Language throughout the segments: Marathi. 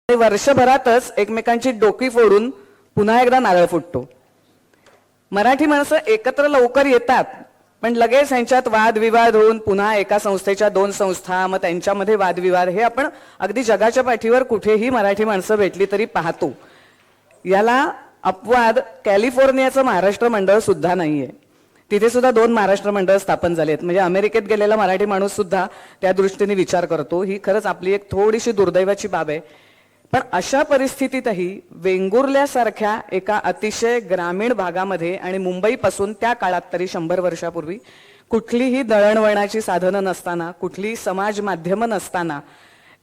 वर्षभरातच एकमेकांची डोकी फोडून पुन्हा एकदा नारळ फुटतो. मराठी माणसं एकत्र लवकर येतात, पण लगेच यांच्यात वादविवाद होऊन पुन्हा एका संस्थेच्या दोन संस्था, मग त्यांच्यामध्ये वादविवाद, हे आपण अगदी जगाच्या पाठीवर कुठेही मराठी माणसं भेटली तरी पाहतो. याला अपवाद कॅलिफोर्नियाचं महाराष्ट्र मंडळ सुद्धा नाहीये. तिथे सुद्धा दोन महाराष्ट्र मंडळ स्थापन झालेत. म्हणजे अमेरिकेत गेलेला मराठी माणूस सुद्धा त्या दृष्टीने विचार करतो. ही खरंच आपली एक थोडीशी दुर्दैवाची बाब आहे. पण अशा परिस्थितीतही वेंगुर्ल्यासारख्या एका अतिशय ग्रामीण भागामध्ये आणि मुंबईपासून त्या काळात तरी 100 वर्षापूर्वी कुठलीही दळणवळणाची साधनं नसताना, कुठलीही समाज माध्यमं नसताना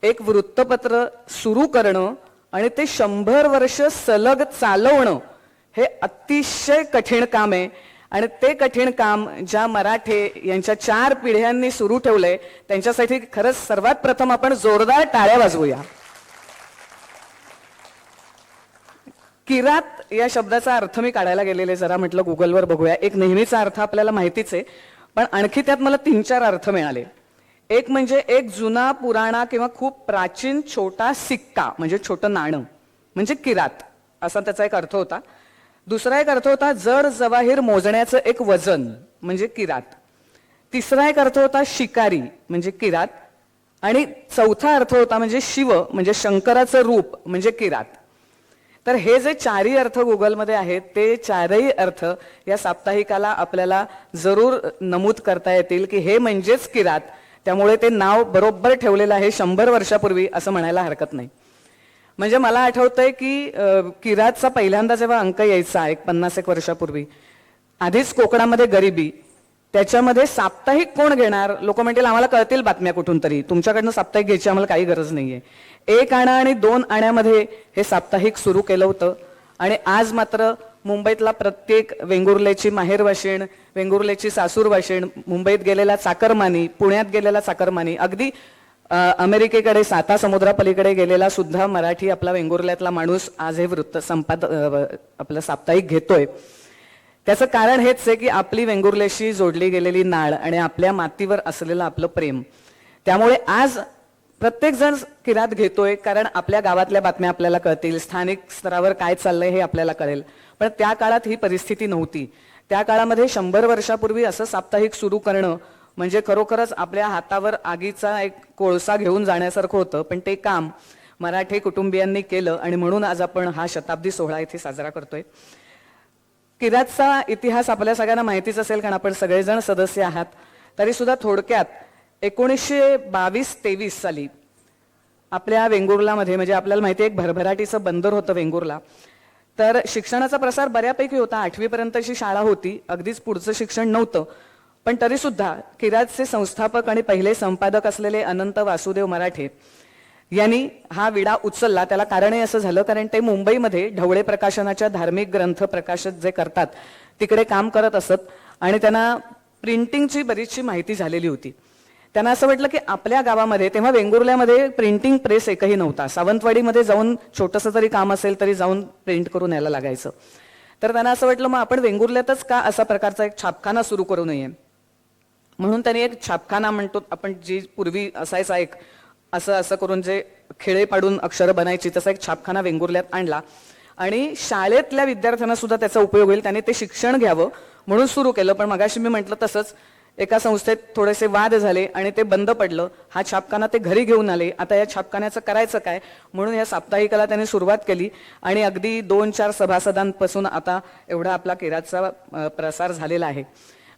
एक वृत्तपत्र सुरू करणं आणि ते 100 वर्ष सलग चालवणं हे अतिशय कठीण काम आहे. आणि ते कठीण काम ज्या मराठे यांच्या 4 पिढ्यांनी सुरू ठेवलंय त्यांच्यासाठी खरंच सर्वात प्रथम आपण जोरदार टाळ्या वाजवूया. किरात या शब्दाचा अर्थ मी काढायला गेलेले, जरा म्हटलं गुगलवर बघूया. एक नेहमीचा अर्थ आपल्याला माहितीच आहे, पण आणखी त्यात मला 3-4 अर्थ मिळाले. एक म्हणजे एक जुना, पुराणा किंवा खूप प्राचीन छोटा सिक्का म्हणजे छोटं नाणं म्हणजे किरात, असा त्याचा एक अर्थ होता. दुसरा एक अर्थ होता जड जवाहीर मोजण्याचं एक वजन म्हणजे किरात. तिसरा एक अर्थ होता शिकारी म्हणजे किरात. आणि चौथा अर्थ होता म्हणजे शिव म्हणजे शंकराचं रूप म्हणजे किरात. तर हे जे 4ही अर्थ गुगलमध्ये आहेत ते 4ही अर्थ या साप्ताहिकाला आपल्याला जरूर नमूद करता येतील की हे म्हणजेच किरात. त्यामुळे ते नाव बरोबर ठेवलेलं आहे 100 वर्षापूर्वी असं म्हणायला हरकत नाही. म्हणजे मला आठवतंय की किरातचा पहिल्यांदा जेव्हा अंक यायचा एक 50-1 वर्षापूर्वी, आधीच कोकणामध्ये गरिबी, त्याच्यामध्ये साप्ताहिक कोण घेणार? लोक म्हणतील आम्हाला कळतील बातम्या कुठून तरी, तुमच्याकडनं साप्ताहिक घ्यायची आम्हाला काही गरज नाहीये. 1 आणा आणि 2 आण्यामध्ये हे साप्ताहिक सुरू केलं होतं. आणि आज मात्र मुंबईतला प्रत्येक वेंगुर्ल्याची माहेरवाशीण, वेंगुर्ल्याची सासूरवाशीण, मुंबईत गेलेला चाकरमानी, पुण्यात गेलेला चाकरमानी, अगदी अमेरिकेकडे 7 समुद्रापलीकडे गेलेला सुद्धा मराठी आपला वेंगुर्ल्यातला माणूस आज हे वृत्त आपलं साप्ताहिक घेतोय. त्याचं कारण हेच आहे की आपली वेंगुर्ल्याशी जोडली गेलेली नाळ आणि आपल्या मातीवर असलेलं आपलं प्रेम. त्यामुळे आज प्रत्येक जण किरात घेतोय, कारण आपल्या गावातल्या बातम्या आपल्याला कळतील, स्थानिक स्तरावर काय चाललंय हे आपल्याला कळेल. पण त्या काळात ही परिस्थिती नव्हती. त्या काळामध्ये 100 वर्षापूर्वी असं साप्ताहिक सुरू करणं म्हणजे खरोखरच आपल्या हातावर आगीचा एक कोळसा घेऊन जाण्यासारखं होतं. पण ते काम मराठी कुटुंबियांनी केलं आणि म्हणून आज आपण हा शताब्दी सोहळा इथे साजरा करतोय. किरातचा इतिहास आपल्या सगळ्यांना माहितीच असेल कारण आपण सगळेजण सदस्य आहात. तरी सुद्धा थोडक्यात 1922-23 साली आपल्या वेंगुर्लामध्ये, म्हणजे आपल्याला माहिती आहे एक भरभराटीचं बंदर होतं वेंगुर्ला, तर शिक्षणाचा प्रसार बऱ्यापैकी होता. 8वी पर्यंतची शाळा होती, अगदीच पुढचं शिक्षण नव्हतं. पण तरी सुद्धा किरातचे संस्थापक आणि पहिले संपादक असलेले अनंत वासुदेव मराठे यांनी हा विडा उचलला. त्याला कारणही असं झालं कारण ते मुंबईमध्ये ढवळे प्रकाशनाच्या धार्मिक ग्रंथ प्रकाशक जे करतात तिकडे काम करत असत आणि त्यांना प्रिंटिंगची बरीचशी माहिती झालेली होती. त्यांना असं वाटलं की आपल्या गावामध्ये, तेव्हा वेंगुर्ल्यामध्ये प्रिंटिंग प्रेस एकही नव्हता, सावंतवाडीमध्ये जाऊन छोटंसं तरी काम असेल तरी जाऊन प्रिंट करून यायला लागायचं. तर त्यांना असं वाटलं मग आपण वेंगुर्ल्यातच का असा प्रकारचा एक छापखाना सुरू करू नये. म्हणून त्यांनी एक छापखाना म्हणतो आपण, जी पूर्वी असायचा एक असं करून जे खेळे पाडून अक्षरं बनायची, तसा एक छापखाना वेंगुर्ल्यात आणला आणि शाळेतल्या विद्यार्थ्यांना सुद्धा त्याचा उपयोग होईल, त्यांनी ते शिक्षण घ्यावं म्हणून सुरू केलं. पण मगाशी मी म्हटलं तसंच एका संस्थेत थोडेसे वाद झाले आणि ते बंद पडलं. हा छापखाना ते घरी घेऊन आले. आता या छापखान्याचं करायचं काय म्हणून या साप्ताहिकाला त्यांनी सुरुवात केली आणि अगदी 2-4 सभासदांपासून आता एवढा आपला किरातचा प्रसार झालेला आहे.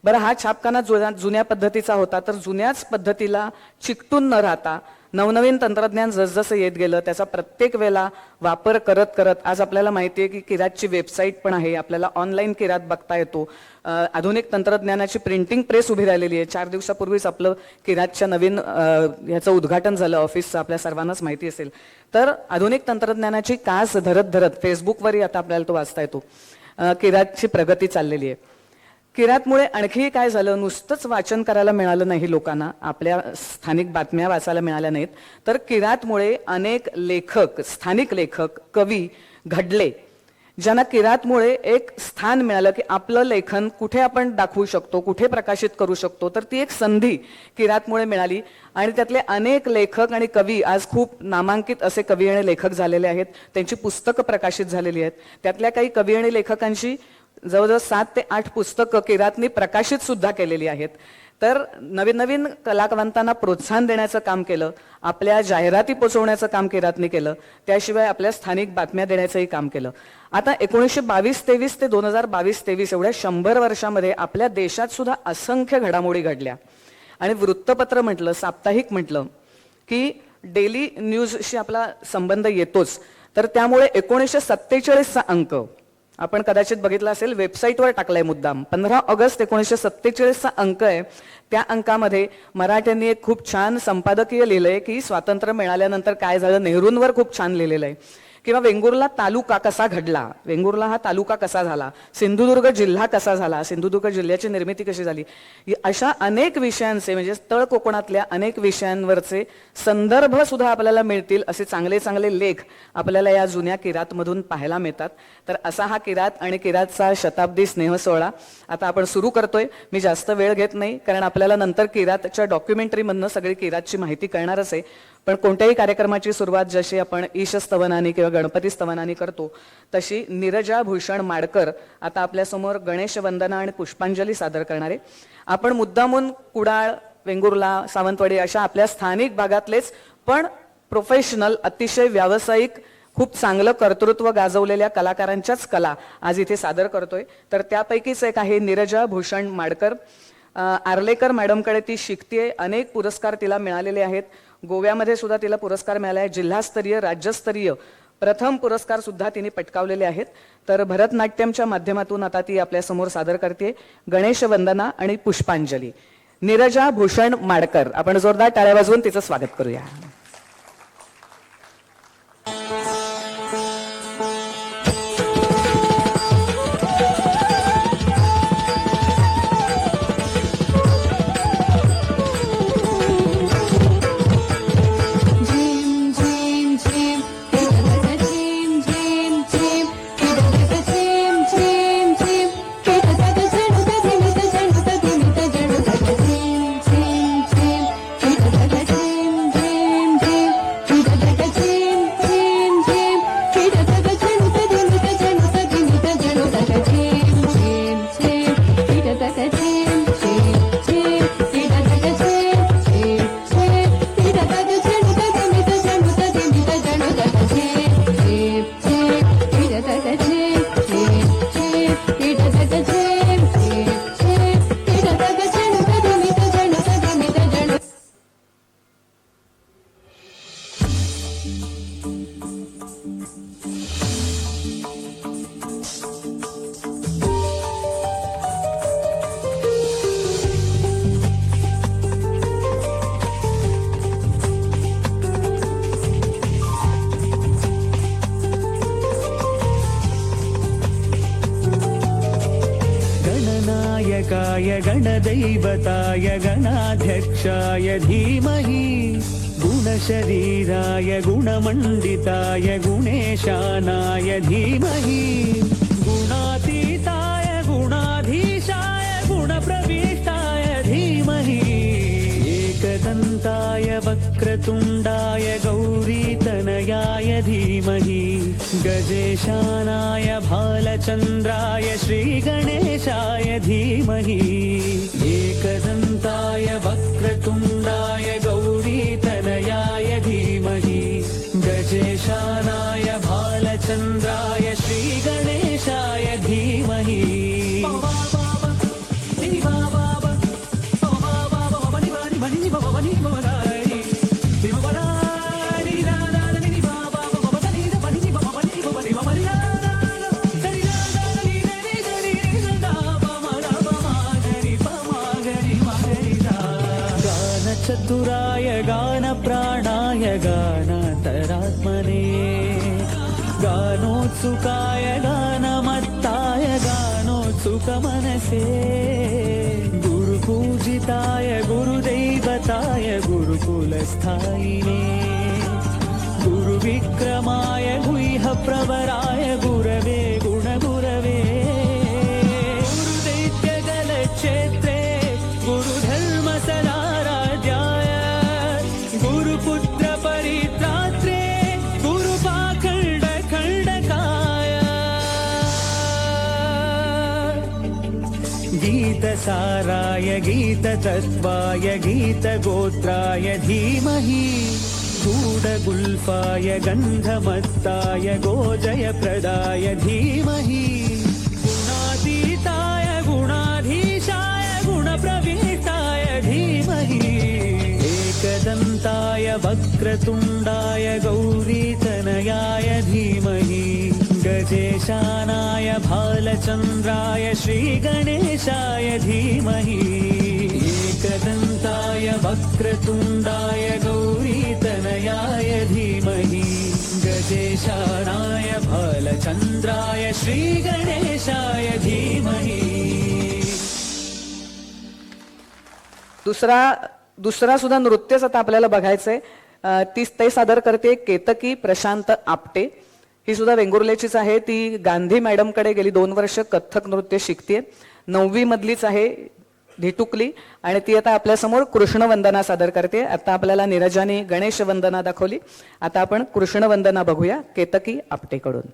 बरं, हा छापखाना जुन्या पद्धतीचा होता. तर जुन्याच पद्धतीला चिकटून न राहता नवनवीन तंत्रज्ञान जसजसं येत गेलं त्याचा प्रत्येक वेळेला वापर करत करत आज आपल्याला माहिती आहे की किरातची वेबसाईट पण आहे, आपल्याला ऑनलाईन किरात बघता येतो. आधुनिक तंत्रज्ञानाची प्रिंटिंग प्रेस उभी राहिलेली आहे. 4 दिवसापूर्वीच आपलं किरातच्या नवीन ह्याचं उद्घाटन झालं ऑफिसचं, आपल्या सर्वांनाच माहिती असेल. तर आधुनिक तंत्रज्ञानाची कास धरत धरत फेसबुकवरही आता आपल्याला तो वाचता येतो, किरातची प्रगती चाललेली आहे. किरातमुळे आणखी काय झालं, नुसतंच वाचन करायला मिळालं नाही लोकांना, आपल्या स्थानिक बातम्या वाचायला मिळाल्या नाहीत, तर किरातमुळे अनेक लेखक, स्थानिक लेखक, कवी घडले. ज्यांना किरातमुळे एक स्थान मिळालं की आपलं लेखन कुठे आपण दाखवू शकतो, कुठे प्रकाशित करू शकतो, तर ती एक संधी किरातमुळे मिळाली. आणि त्यातले अनेक लेखक आणि कवी आज खूप नामांकित असे कवी आणि लेखक झालेले आहेत. त्यांची पुस्तकं प्रकाशित झालेली आहेत. त्यातल्या काही कवी आणि लेखकांची जवळजवळ 7 ते 8 पुस्तकं किरातनी प्रकाशित सुद्धा केलेली आहेत. तर नवीन नवीन कलावंतांना प्रोत्साहन देण्याचं काम केलं, आपल्या जाहिराती पोचवण्याचं काम किरातनी केलं, त्याशिवाय आपल्या स्थानिक बातम्या देण्याचंही काम केलं. आता 1922-23 ते 2022-23 एवढ्या 100 वर्षामध्ये आपल्या देशात सुद्धा असंख्य घडामोडी घडल्या. आणि वृत्तपत्र म्हटलं, साप्ताहिक म्हटलं की डेली न्यूजशी आपला संबंध येतोच. तर त्यामुळे 1947चा अंक आपण कदाचित बघितला असेल, वेबसाईटवर टाकलाय मुद्दाम. 15 ऑगस्ट 1947चा अंक आहे. त्या अंकामध्ये मराठ्यांनी एक खूप छान संपादकीय लिहिलंय की स्वातंत्र्य मिळाल्यानंतर काय झालं, नेहरूंवर खूप छान लिहिलेलं आहे. किंवा वेंगुर्ला तालुका कसा घडला, वेंगुर्ला हा तालुका कसा झाला, सिंधुदुर्ग जिल्हा कसा झाला, सिंधुदुर्ग जिल्ह्याची निर्मिती कशी झाली, अशा अनेक विषयांचे म्हणजे तळ कोकणातल्या अनेक विषयांवरचे संदर्भ सुद्धा आपल्याला मिळतील. असे चांगले चांगले लेख आपल्याला या जुन्या किरातमधून पाहायला मिळतात. तर असा हा किरात आणि किरातचा शताब्दी स्नेह सोहळा आता आपण सुरू करतोय. मी जास्त वेळ घेत नाही, कारण आपल्याला नंतर किरातच्या डॉक्युमेंटरीमधनं सगळी किरातची माहिती कळणारच आहे. पण कोणत्याही कार्यक्रमाची सुरुवात जशी आपण ईशस्तवनाने किंवा गणपती स्तवनाने करतो, तशी नीरजा भूषण माडकर आता आपल्यासमोर गणेश वंदना आणि पुष्पांजली सादर करणारे. आपण मुद्दामून कुडाळ, वेंगुर्ला, सावंतवाडी अशा आपल्या स्थानिक भागातलेच पण प्रोफेशनल, अतिशय व्यावसायिक, खूप चांगलं कर्तृत्व गाजवलेल्या कलाकारांच्याच कला आज इथे सादर करतोय. तर त्यापैकीच एक आहे नीरजा भूषण माडकर. आर्लेकर मॅडमकडे ती शिकतेय. अनेक पुरस्कार तिला मिळालेले आहेत. गोव्यामध्ये सुद्धा तिला पुरस्कार मिळाला आहे. जिल्हास्तरीय, राज्यस्तरीय प्रथम पुरस्कार सुद्धा तिने पटकावलेले आहेत. तर भरतनाट्यमच्या माध्यमातून आता ती आपल्या समोर सादर करते गणेश वंदना आणि पुष्पांजली. नीरजा भूषण माडकर, आपण जोरदार टाळ्या वाजवून तिचं स्वागत करूया. गणनायकाय गणदैवताय गणाध्यक्षाय धीमहि गुणशरीराय गुणमण्डिताय गुणेशानाय धीमहि गुणातीताय गुणाधीशाय गुणप्रविष्टाय धीमहि एकदन्ताय वक्रतुण्डाय गौरीतनयाय धीमहि गजेशानाय भालचन्द्राय श्रीगणेशाय धीमहि एकदन्ताय वक्रतुण्डाय गौरीतनयाय धीमहि गजेशानाय भालचन्द्राय श्रीगणेशाय धीमहि चतुराय गानप्राणाय गानान्तरात्मने गानोत्सुकाय गानमत्ताय गानोत्सुकमनसे गुरुपूजिताय गुरुदैवताय गुरुकुलस्थायिने गुरुविक्रमाय गुह्यप्रवराय गुरवे साराय गीततत्त्वाय गीतगोत्राय धीमहि गूढगुल्फाय गन्धमत्ताय गोजयप्रदाय धीमहि गुणातीताय गुणाधीशाय गुणप्रविष्टाय धीमहि एकदन्ताय वक्रतुण्डाय गौरीतनयाय धीमहि गजेशानाय भालचन्द्राय श्रीगणेशाय धीमहि एकदन्ताय वक्रतुण्डाय गौरीतनयाय धीमहि गजेशानाय भालचन्द्राय श्रीगणेशाय धीमहि दुसरा सुद्धा नृत्यच आता आपल्याला बघायचंय. ते सादर करते केतकी प्रशांत आपटे. ही सुद्धा वेंगुर्लेचीच आहे. ती गांधी मॅडमकडे गेली 2 वर्ष कथ्थक नृत्य शिकते. 9वी मधलीच आहे, धिटुकली, आणि ती आता आपल्यासमोर कृष्णवंदना सादर करते. आता आपल्याला नीरजाने गणेश वंदना दाखवली. आता आपण कृष्णवंदना बघूया केतकी आपटेकडून.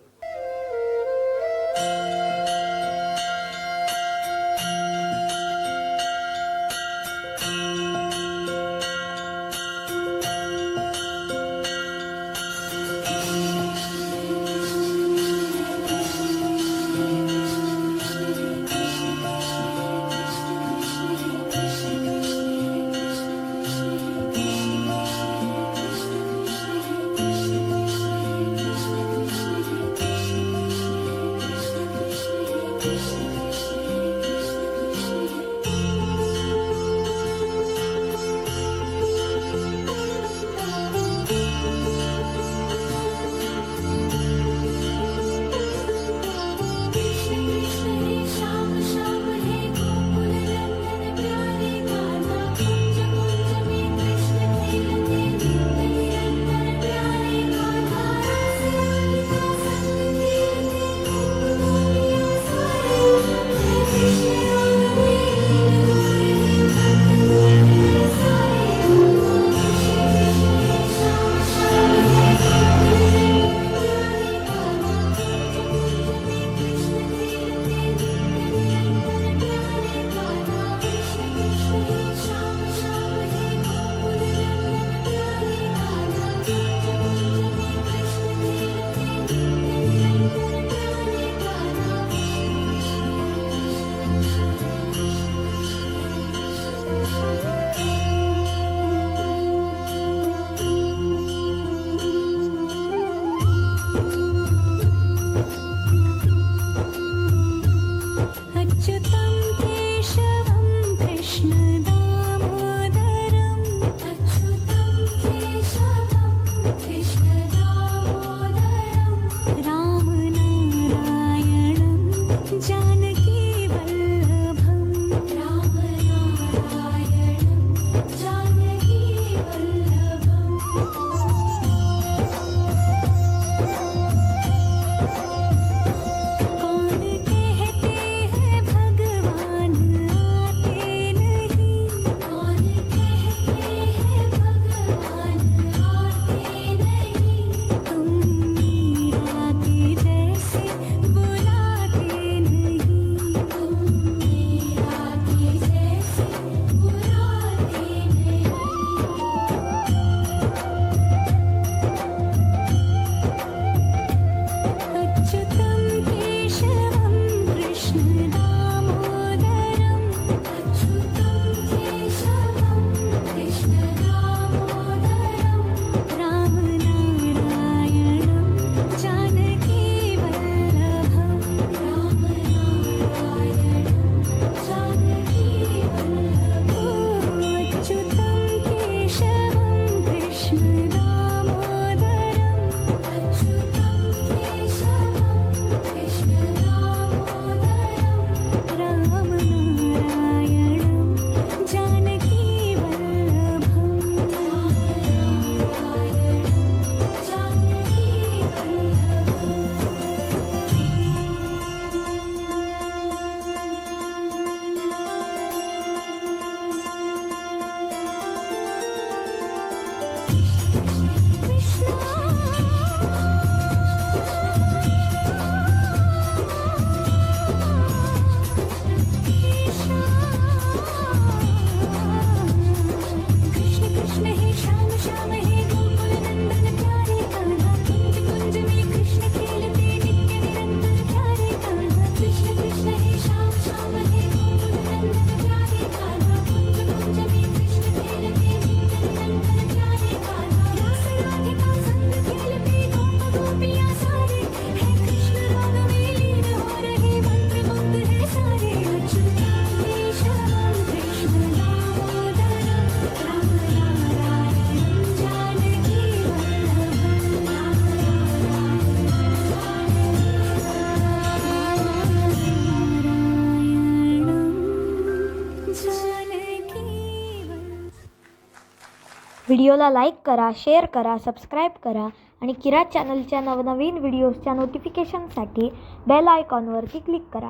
व्हिडिओला लाईक करा, शेअर करा, सबस्क्राईब करा आणि किरात चॅनलच्या नवनवीन व्हिडिओजच्या नोटिफिकेशनसाठी बेल आयकॉनवरती क्लिक करा.